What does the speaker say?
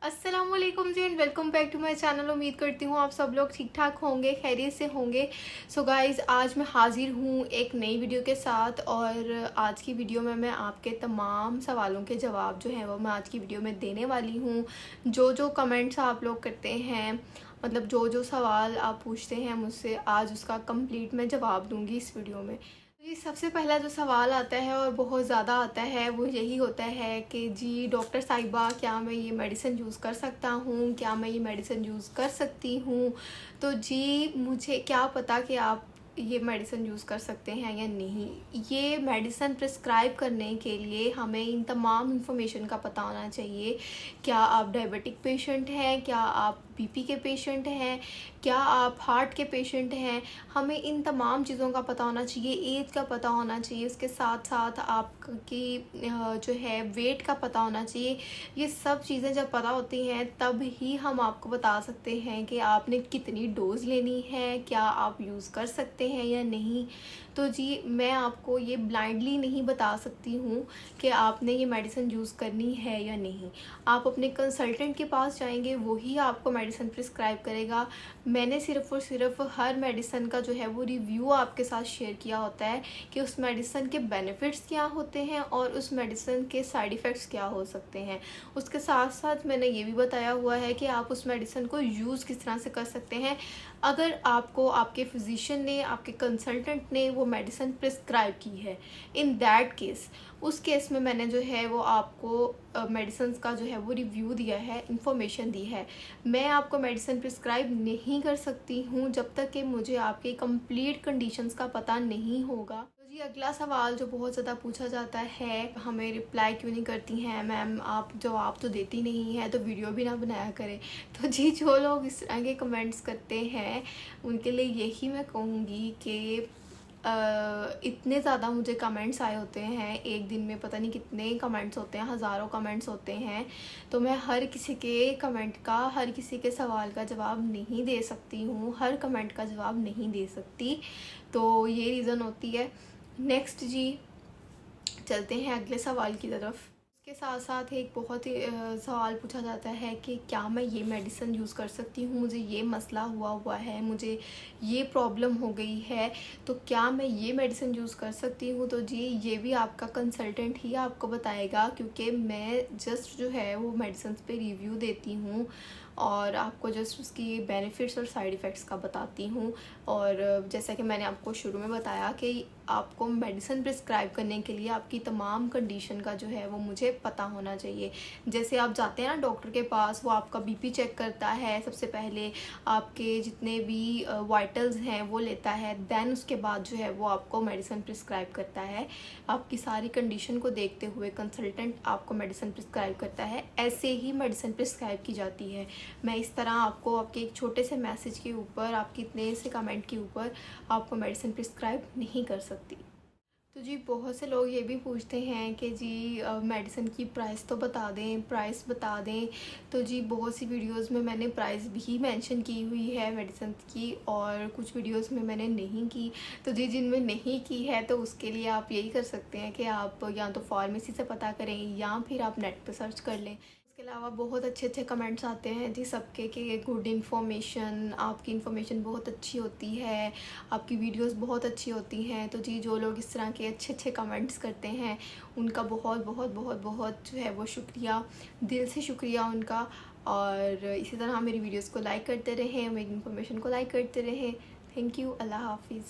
अस्सलामुअलैकुम जी and welcome back to my channel. उम्मीद करती हूँ आप सब लोग ठीक ठाक होंगे, खैरियत से होंगे। सो गाइज़, आज मैं हाजिर हूँ एक नई वीडियो के साथ और आज की वीडियो में मैं आपके तमाम सवालों के जवाब जो हैं वो मैं आज की वीडियो में देने वाली हूँ। जो जो कमेंट्स आप लोग करते हैं, मतलब जो जो सवाल आप पूछते हैं मुझसे, आज उसका कंप्लीट मैं जवाब दूँगी इस वीडियो में। जी, सबसे पहला जो सवाल आता है और बहुत ज़्यादा आता है वो यही होता है कि जी डॉक्टर साहिबा, क्या मैं ये मेडिसिन यूज़ कर सकता हूँ, क्या मैं ये मेडिसिन यूज़ कर सकती हूँ। तो जी मुझे क्या पता कि आप ये मेडिसिन यूज़ कर सकते हैं या नहीं। ये मेडिसिन प्रिस्क्राइब करने के लिए हमें इन तमाम इन्फॉर्मेशन का पता होना चाहिए। क्या आप डायबिटिक पेशेंट हैं, क्या आप बीपी के पेशेंट हैं, क्या आप हार्ट के पेशेंट हैं। हमें इन तमाम चीज़ों का पता होना चाहिए, एज का पता होना चाहिए, उसके साथ साथ आपकी जो है वेट का पता होना चाहिए। ये सब चीज़ें जब पता होती हैं तब ही हम आपको बता सकते हैं कि आपने कितनी डोज़ लेनी है, क्या आप यूज़ कर सकते हैं या नहीं। तो जी मैं आपको ये ब्लाइंडली नहीं बता सकती हूँ कि आपने ये मेडिसिन यूज़ करनी है या नहीं। आप अपने कंसल्टेंट के पास जाएंगे, वही आपको मेडिसिन प्रिस्क्राइब करेगा। मैंने सिर्फ़ और सिर्फ हर मेडिसिन का जो है वो रिव्यू आपके साथ शेयर किया होता है कि उस मेडिसिन के बेनिफिट्स क्या होते हैं और उस मेडिसिन के साइड इफ़ेक्ट्स क्या हो सकते हैं। उसके साथ साथ मैंने ये भी बताया हुआ है कि आप उस मेडिसिन को यूज़ किस तरह से कर सकते हैं। अगर आपको आपके फिजिशियन ने, आपके कंसल्टेंट ने वो मेडिसिन प्रिस्क्राइब की है, इन दैट केस, उस केस में मैंने जो है वो आपको मेडिसिन का जो है वो रिव्यू दिया है, इंफॉर्मेशन दी है। मैं आपको मेडिसिन प्रिस्क्राइब नहीं कर सकती हूँ जब तक कि मुझे आपके कंप्लीट कंडीशंस का पता नहीं होगा। तो जी अगला सवाल जो बहुत ज़्यादा पूछा जाता है, हमें रिप्लाई क्यों नहीं करती हैं मैम, आप जवाब तो देती नहीं हैं तो वीडियो भी ना बनाया करें। तो जी जो लोग इस तरह के कमेंट्स करते हैं उनके लिए यही मैं कहूँगी कि इतने ज़्यादा मुझे कमेंट्स आए होते हैं एक दिन में, पता नहीं कितने कमेंट्स होते हैं, हज़ारों कमेंट्स होते हैं। तो मैं हर किसी के कमेंट का, हर किसी के सवाल का जवाब नहीं दे सकती हूँ, हर कमेंट का जवाब नहीं दे सकती। तो ये रीज़न होती है। नेक्स्ट जी, चलते हैं अगले सवाल की तरफ। इसके साथ साथ एक बहुत ही सवाल पूछा जाता है कि क्या मैं ये मेडिसिन यूज़ कर सकती हूँ, मुझे ये मसला हुआ है, मुझे ये प्रॉब्लम हो गई है, तो क्या मैं ये मेडिसिन यूज़ कर सकती हूँ। तो जी ये भी आपका कंसल्टेंट ही आपको बताएगा, क्योंकि मैं जस्ट जो है वो मेडिसिन पे रिव्यू देती हूँ और आपको जस्ट उसकी बेनिफिट्स और साइड इफ़ेक्ट्स का बताती हूँ। और जैसा कि मैंने आपको शुरू में बताया कि आपको मेडिसिन प्रिस्क्राइब करने के लिए आपकी तमाम कंडीशन का जो है वो मुझे पता होना चाहिए। जैसे आप जाते हैं ना डॉक्टर के पास, वो आपका बीपी चेक करता है सबसे पहले, आपके जितने भी वाइटल्स हैं वो लेता है, देन उसके बाद जो है वो आपको मेडिसिन प्रिस्क्राइब करता है। आपकी सारी कंडीशन को देखते हुए कंसल्टेंट आपको मेडिसिन प्रिस्क्राइब करता है, ऐसे ही मेडिसिन प्रिस्क्राइब की जाती है। मैं इस तरह आपको आपके एक छोटे से मैसेज के ऊपर, आपके इतने से कमेंट के ऊपर आपको मेडिसिन प्रिस्क्राइब नहीं कर सकती। तो जी बहुत से लोग ये भी पूछते हैं कि जी मेडिसिन की प्राइस तो बता दें, प्राइस बता दें। तो जी बहुत सी वीडियोस में मैंने प्राइस भी मेंशन की हुई है मेडिसिन की, और कुछ वीडियोस में मैंने नहीं की। तो जी जिनमें नहीं की है तो उसके लिए आप यही कर सकते हैं कि आप या तो फार्मेसी से पता करें या फिर आप नेट पर सर्च कर लें। इसके अलावा बहुत अच्छे अच्छे कमेंट्स आते हैं जी सबके कि गुड इन्फॉर्मेशन, आपकी इन्फॉर्मेशन बहुत अच्छी होती है, आपकी वीडियोस बहुत अच्छी होती हैं। तो जी जो लोग इस तरह के अच्छे अच्छे कमेंट्स करते हैं उनका बहुत बहुत बहुत बहुत जो है वो शुक्रिया, दिल से शुक्रिया उनका। और इसी तरह मेरी वीडियोस को लाइक करते रहें, मेरी इन्फॉर्मेशन को लाइक करते रहें। Thank you. अल्लाह हाफिज़।